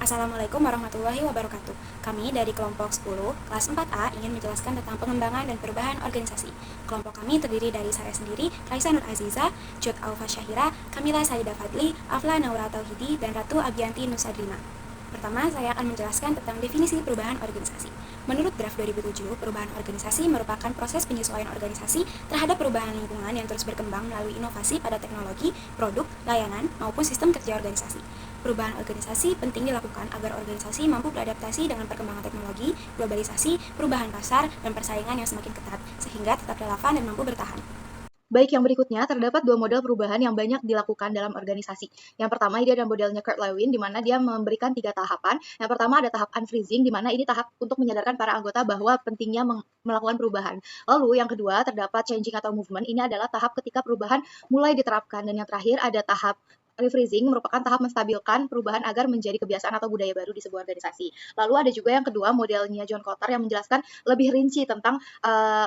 Assalamualaikum warahmatullahi wabarakatuh. Kami dari kelompok 10, kelas 4A ingin menjelaskan tentang pengembangan dan perubahan organisasi. Kelompok kami terdiri dari saya sendiri, Raisa Nur Aziza, Jod Alfa Syahira, Kamila Saida Fadli, Afla Naura Tauhidi, dan Ratu Abianti Nusadrina. Pertama, saya akan menjelaskan tentang definisi perubahan organisasi. Menurut draft 2007, perubahan organisasi merupakan proses penyesuaian organisasi terhadap perubahan lingkungan yang terus berkembang melalui inovasi pada teknologi, produk, layanan, maupun sistem kerja organisasi. Perubahan organisasi penting dilakukan agar organisasi mampu beradaptasi dengan perkembangan teknologi, globalisasi, perubahan pasar, dan persaingan yang semakin ketat, sehingga tetap relevan dan mampu bertahan. Baik, yang berikutnya terdapat dua model perubahan yang banyak dilakukan dalam organisasi. Yang pertama, ini ada modelnya Kurt Lewin, di mana dia memberikan 3 tahapan. Yang pertama ada tahap unfreezing, di mana ini tahap untuk menyadarkan para anggota bahwa pentingnya melakukan perubahan. Lalu yang kedua terdapat changing atau movement, ini adalah tahap ketika perubahan mulai diterapkan. Dan yang terakhir ada tahap refreezing, merupakan tahap menstabilkan perubahan agar menjadi kebiasaan atau budaya baru di sebuah organisasi. Lalu ada juga yang kedua modelnya John Kotter yang menjelaskan lebih rinci tentang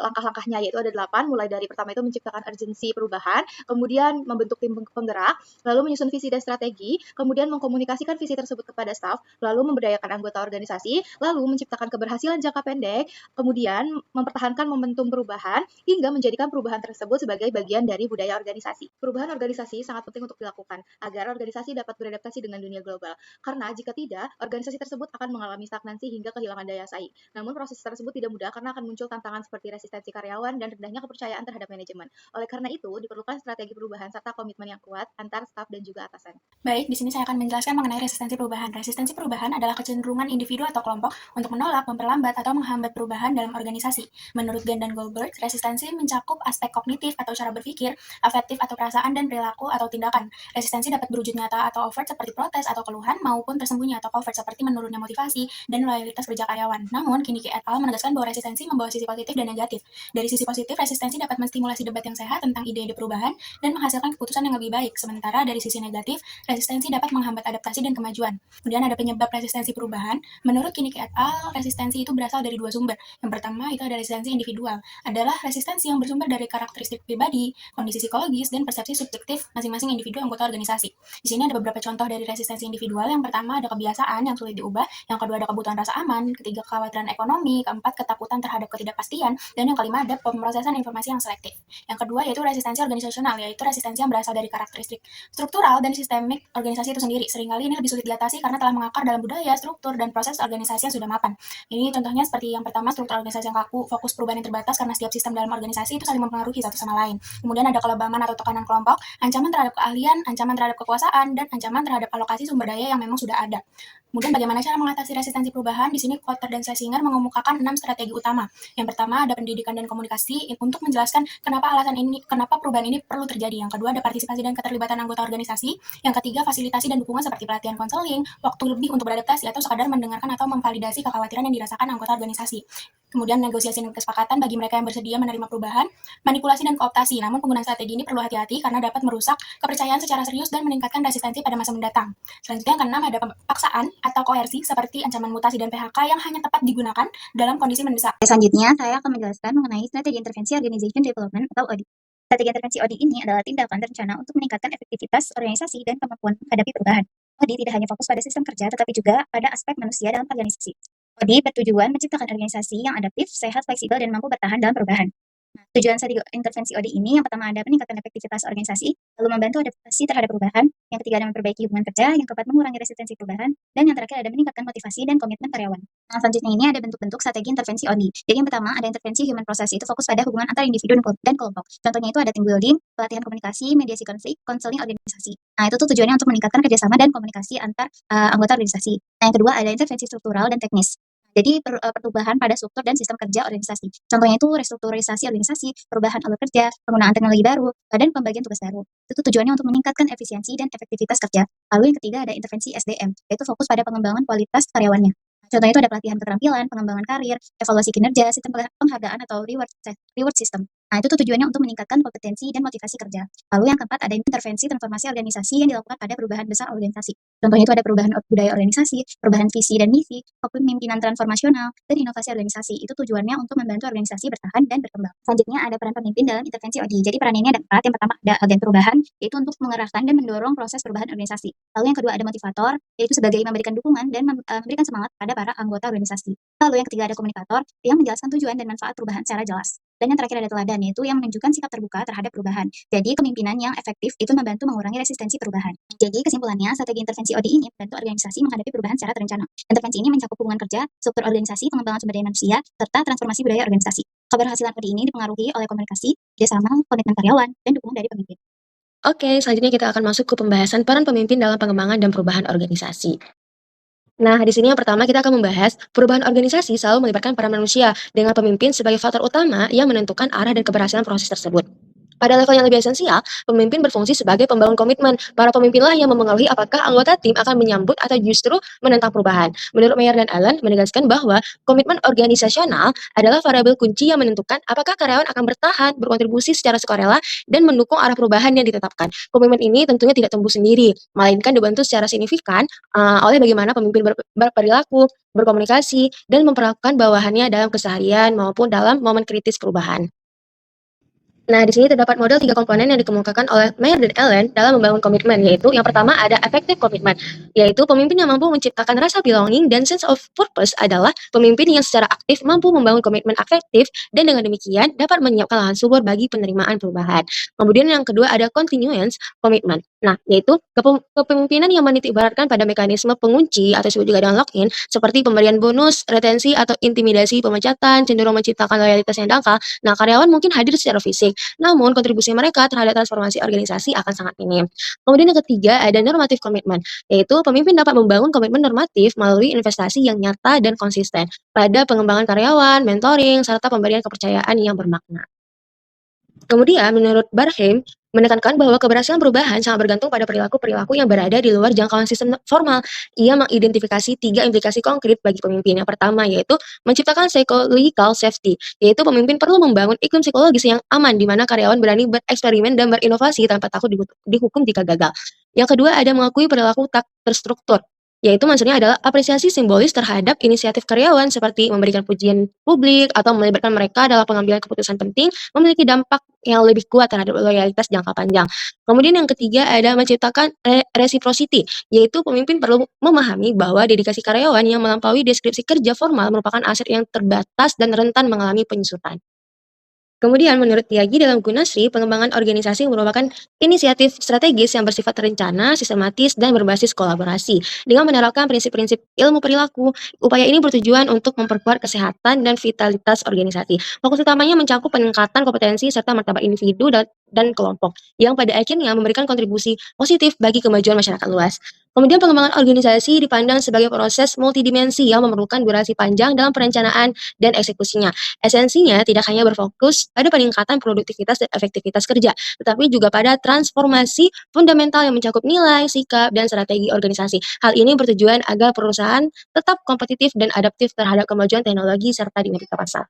langkah-langkahnya, yaitu ada 8, mulai dari pertama itu menciptakan urgensi perubahan, kemudian membentuk tim penggerak, lalu menyusun visi dan strategi, kemudian mengkomunikasikan visi tersebut kepada staf, lalu memberdayakan anggota organisasi, lalu menciptakan keberhasilan jangka pendek, kemudian mempertahankan momentum perubahan, hingga menjadikan perubahan tersebut sebagai bagian dari budaya organisasi. Perubahan organisasi sangat penting untuk dilakukan agar organisasi dapat beradaptasi dengan dunia global. Karena jika tidak, organisasi tersebut akan mengalami stagnansi hingga kehilangan daya saing. Namun proses tersebut tidak mudah karena akan muncul tantangan seperti resistensi karyawan dan rendahnya kepercayaan terhadap manajemen. Oleh karena itu, diperlukan strategi perubahan serta komitmen yang kuat antar staf dan juga atasan. Baik, di sini saya akan menjelaskan mengenai resistensi perubahan. Resistensi perubahan adalah kecenderungan individu atau kelompok untuk menolak, memperlambat, atau menghambat perubahan dalam organisasi. Menurut Gann dan Goldberg, resistensi mencakup aspek kognitif atau cara berpikir, afektif atau perasaan, dan perilaku atau tindakan. Resistensi dapat berwujud nyata atau overt seperti protes atau keluhan, maupun tersembunyi atau covert seperti menurunnya motivasi dan loyalitas kerja karyawan. Namun, Kinnicky et al. Menegaskan bahwa resistensi membawa sisi positif dan negatif. Dari sisi positif, resistensi dapat menstimulasi debat yang sehat tentang ide-ide perubahan dan menghasilkan keputusan yang lebih baik. Sementara dari sisi negatif, resistensi dapat menghambat adaptasi dan kemajuan. Kemudian ada penyebab resistensi perubahan. Menurut Kinnicky et al., resistensi itu berasal dari 2 sumber. Yang pertama itu ada resistensi individual. Adalah resistensi yang bersumber dari karakteristik pribadi, kondisi psikologis, dan persepsi subjektif masing-masing individu anggota organisasi. Di sini ada beberapa contoh dari resistensi individual. Yang pertama ada kebiasaan yang sulit diubah, yang kedua ada kebutuhan rasa aman, ketiga kekhawatiran ekonomi, keempat ketakutan terhadap ketidakpastian, dan yang kelima ada pemrosesan informasi yang selektif. Yang kedua yaitu resistensi organisasional, yaitu resistensi yang berasal dari karakteristik struktural dan sistemik organisasi itu sendiri. Seringkali ini lebih sulit diatasi karena telah mengakar dalam budaya, struktur, dan proses organisasi yang sudah mapan. Ini contohnya seperti yang pertama, struktur organisasi yang kaku, fokus perubahan yang terbatas karena setiap sistem dalam organisasi itu saling mempengaruhi satu sama lain. Kemudian ada kelebaman atau tekanan kelompok, ancaman terhadap keahlian, ancaman terhadap kekuasaan, dan ancaman terhadap alokasi sumber daya yang memang sudah ada. Kemudian bagaimana cara mengatasi resistensi perubahan? Di sini Kotter dan Schlesinger mengemukakan 6 strategi utama. Yang pertama ada pendidikan dan komunikasi untuk menjelaskan kenapa perubahan ini perlu terjadi. Yang kedua ada partisipasi dan keterlibatan anggota organisasi. Yang ketiga fasilitasi dan dukungan seperti pelatihan konseling, waktu lebih untuk beradaptasi, atau sekadar mendengarkan atau memvalidasi kekhawatiran yang dirasakan anggota organisasi. Kemudian negosiasi dan kesepakatan bagi mereka yang bersedia menerima perubahan, manipulasi dan kooptasi. Namun penggunaan strategi ini perlu hati-hati karena dapat merusak kepercayaan secara serius dan meningkatkan resistensi pada masa mendatang. Selanjutnya yang keenam ada paksaan atau koersi seperti ancaman mutasi dan PHK yang hanya tepat digunakan dalam kondisi mendesak. Selanjutnya, saya akan menjelaskan mengenai strategi intervensi organization development atau ODI. Strategi intervensi ODI ini adalah tindakan terencana untuk meningkatkan efektivitas organisasi dan kemampuan menghadapi perubahan. ODI tidak hanya fokus pada sistem kerja, tetapi juga pada aspek manusia dalam organisasi. ODI bertujuan menciptakan organisasi yang adaptif, sehat, fleksibel, dan mampu bertahan dalam perubahan. Nah, tujuan strategi intervensi ODI ini yang pertama ada meningkatkan efektivitas organisasi, lalu membantu adaptasi terhadap perubahan, yang ketiga ada memperbaiki hubungan kerja, yang keempat mengurangi resistensi perubahan, dan yang terakhir ada meningkatkan motivasi dan komitmen karyawan. Nah, selanjutnya ini ada bentuk-bentuk strategi intervensi ODI. Jadi yang pertama ada intervensi human process, itu fokus pada hubungan antar individu dan kelompok. Contohnya itu ada team building, pelatihan komunikasi, mediasi konflik, konseling organisasi. Nah, itu tuh tujuannya untuk meningkatkan kerjasama dan komunikasi antar anggota organisasi. Nah, yang kedua ada intervensi struktural dan teknis. Jadi perubahan pada struktur dan sistem kerja organisasi. Contohnya itu restrukturisasi organisasi, perubahan alur kerja, penggunaan teknologi baru, dan pembagian tugas baru. Itu tujuannya untuk meningkatkan efisiensi dan efektivitas kerja. Lalu yang ketiga ada intervensi SDM, yaitu fokus pada pengembangan kualitas karyawannya. Contohnya itu ada pelatihan keterampilan, pengembangan karir, evaluasi kinerja, sistem penghargaan atau reward system. Nah, itu tuh tujuannya untuk meningkatkan kompetensi dan motivasi kerja. Lalu yang keempat, ada intervensi transformasi organisasi yang dilakukan pada perubahan besar organisasi. Contohnya itu ada perubahan budaya organisasi, perubahan visi dan misi, kepemimpinan transformasional, dan inovasi organisasi. Itu tujuannya untuk membantu organisasi bertahan dan berkembang. Selanjutnya ada peran pemimpin dalam intervensi OD. Jadi peran ini ada empat. Yang pertama ada agen perubahan, yaitu untuk mengerahkan dan mendorong proses perubahan organisasi. Lalu yang kedua ada motivator, yaitu sebagai memberikan dukungan dan memberikan semangat pada para anggota organisasi. Lalu yang ketiga ada komunikator, yang menjelaskan tujuan dan manfaat perubahan secara jelas. Dan yang terakhir ada teladan, yaitu yang menunjukkan sikap terbuka terhadap perubahan. Jadi kepemimpinan yang efektif itu membantu mengurangi resistensi perubahan. Jadi kesimpulannya, strategi intervensi OD ini membantu organisasi menghadapi perubahan secara terencana. Intervensi ini mencakup hubungan kerja, struktur organisasi, pengembangan sumber daya manusia, serta transformasi budaya organisasi. Keberhasilan OD ini dipengaruhi oleh komunikasi, kerjasama, komitmen karyawan, dan dukungan dari pemimpin. Oke, selanjutnya kita akan masuk ke pembahasan peran pemimpin dalam pengembangan dan perubahan organisasi. Nah, di sini yang pertama kita akan membahas perubahan organisasi selalu melibatkan para manusia dengan pemimpin sebagai faktor utama yang menentukan arah dan keberhasilan proses tersebut. Pada level yang lebih esensial, pemimpin berfungsi sebagai pembangun komitmen. Para pemimpinlah yang memengaruhi apakah anggota tim akan menyambut atau justru menentang perubahan. Menurut Mayer dan Allen, menegaskan bahwa komitmen organisasional adalah variabel kunci yang menentukan apakah karyawan akan bertahan, berkontribusi secara sukarela, dan mendukung arah perubahan yang ditetapkan. Komitmen ini tentunya tidak tumbuh sendiri, melainkan dibantu secara signifikan oleh bagaimana pemimpin berperilaku, berkomunikasi, dan memperlakukan bawahannya dalam keseharian maupun dalam momen kritis perubahan. Nah, di sini terdapat model 3 komponen yang dikemukakan oleh Mayer dan Allen dalam membangun komitmen, yaitu yang pertama ada effective commitment, yaitu pemimpin yang mampu menciptakan rasa belonging dan sense of purpose adalah pemimpin yang secara aktif mampu membangun komitmen afektif dan dengan demikian dapat menyiapkan lahan subur bagi penerimaan perubahan. Kemudian yang kedua ada continuance commitment. Nah, yaitu kepemimpinan yang menitikberatkan pada mekanisme pengunci atau disebut juga dengan lock-in seperti pemberian bonus, retensi atau intimidasi pemecatan cenderung menciptakan loyalitas yang dangkal. Nah, karyawan mungkin hadir secara fisik, namun kontribusi mereka terhadap transformasi organisasi akan sangat minim. Kemudian yang ketiga ada normative commitment, yaitu pemimpin dapat membangun komitmen normatif melalui investasi yang nyata dan konsisten pada pengembangan karyawan, mentoring, serta pemberian kepercayaan yang bermakna. Kemudian, menurut Barheim, menekankan bahwa keberhasilan perubahan sangat bergantung pada perilaku-perilaku yang berada di luar jangkauan sistem formal. Ia mengidentifikasi 3 implikasi konkret bagi pemimpin. Yang pertama yaitu menciptakan psychological safety, yaitu pemimpin perlu membangun iklim psikologis yang aman di mana karyawan berani bereksperimen dan berinovasi tanpa takut dihukum jika gagal. Yang kedua ada mengakui perilaku tak terstruktur, yaitu maksudnya adalah apresiasi simbolis terhadap inisiatif karyawan seperti memberikan pujian publik atau melibatkan mereka dalam pengambilan keputusan penting memiliki dampak yang lebih kuat terhadap loyalitas jangka panjang. Kemudian yang ketiga ada menciptakan reciprocity, yaitu pemimpin perlu memahami bahwa dedikasi karyawan yang melampaui deskripsi kerja formal merupakan aset yang terbatas dan rentan mengalami penyusutan. Kemudian menurut Tyagi dalam Gunasri, pengembangan organisasi merupakan inisiatif strategis yang bersifat terencana, sistematis, dan berbasis kolaborasi. Dengan menerapkan prinsip-prinsip ilmu perilaku, upaya ini bertujuan untuk memperkuat kesehatan dan vitalitas organisasi. Fokus utamanya mencakup peningkatan kompetensi serta martabat individu dan kelompok, yang pada akhirnya memberikan kontribusi positif bagi kemajuan masyarakat luas. Kemudian pengembangan organisasi dipandang sebagai proses multidimensi yang memerlukan durasi panjang dalam perencanaan dan eksekusinya. Esensinya tidak hanya berfokus pada peningkatan produktivitas dan efektivitas kerja, tetapi juga pada transformasi fundamental yang mencakup nilai, sikap, dan strategi organisasi. Hal ini bertujuan agar perusahaan tetap kompetitif dan adaptif terhadap kemajuan teknologi serta dinamika pasar.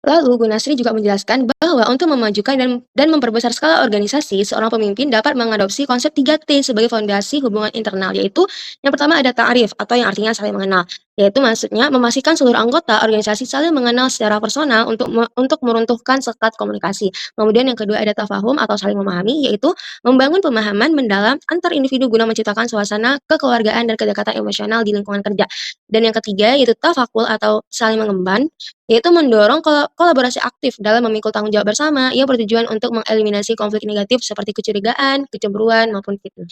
Lalu, Gunasri juga menjelaskan bahwa untuk memajukan dan memperbesar skala organisasi, seorang pemimpin dapat mengadopsi konsep 3T sebagai fondasi hubungan internal, yaitu yang pertama ada ta'arif atau yang artinya saling mengenal, yaitu maksudnya memastikan seluruh anggota organisasi saling mengenal secara personal untuk meruntuhkan sekat komunikasi. Kemudian yang kedua ada tafahum atau saling memahami, yaitu membangun pemahaman mendalam antar individu guna menciptakan suasana kekeluargaan dan kedekatan emosional di lingkungan kerja. Dan yang ketiga yaitu tafakul atau saling mengemban, yaitu mendorong kolaborasi aktif dalam memikul tanggung jawab bersama yang bertujuan untuk mengeliminasi konflik negatif seperti kecurigaan, kecemburuan, maupun fitnah.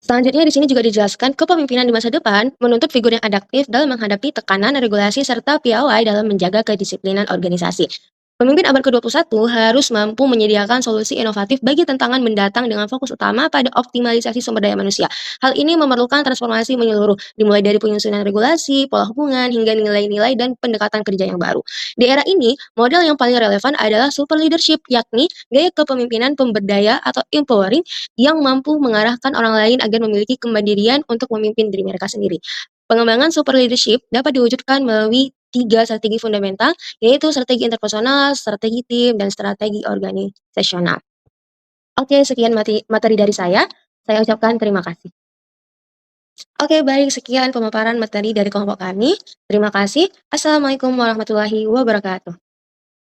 Selanjutnya di sini juga dijelaskan kepemimpinan di masa depan menuntut figur yang adaptif dalam menghadapi tekanan regulasi serta piawai dalam menjaga kedisiplinan organisasi. Pemimpin abad ke-21 harus mampu menyediakan solusi inovatif bagi tantangan mendatang dengan fokus utama pada optimalisasi sumber daya manusia. Hal ini memerlukan transformasi menyeluruh, dimulai dari penyusunan regulasi, pola hubungan, hingga nilai-nilai dan pendekatan kerja yang baru. Di era ini, model yang paling relevan adalah super leadership, yakni gaya kepemimpinan pemberdaya atau empowering yang mampu mengarahkan orang lain agar memiliki kemandirian untuk memimpin diri mereka sendiri. Pengembangan super leadership dapat diwujudkan melalui 3 strategi fundamental, yaitu strategi interpersonal, strategi tim, dan strategi organisasional. Oke, sekian materi dari saya. Saya ucapkan terima kasih. Oke, baik. Sekian pemaparan materi dari kelompok kami. Terima kasih. Assalamualaikum warahmatullahi wabarakatuh.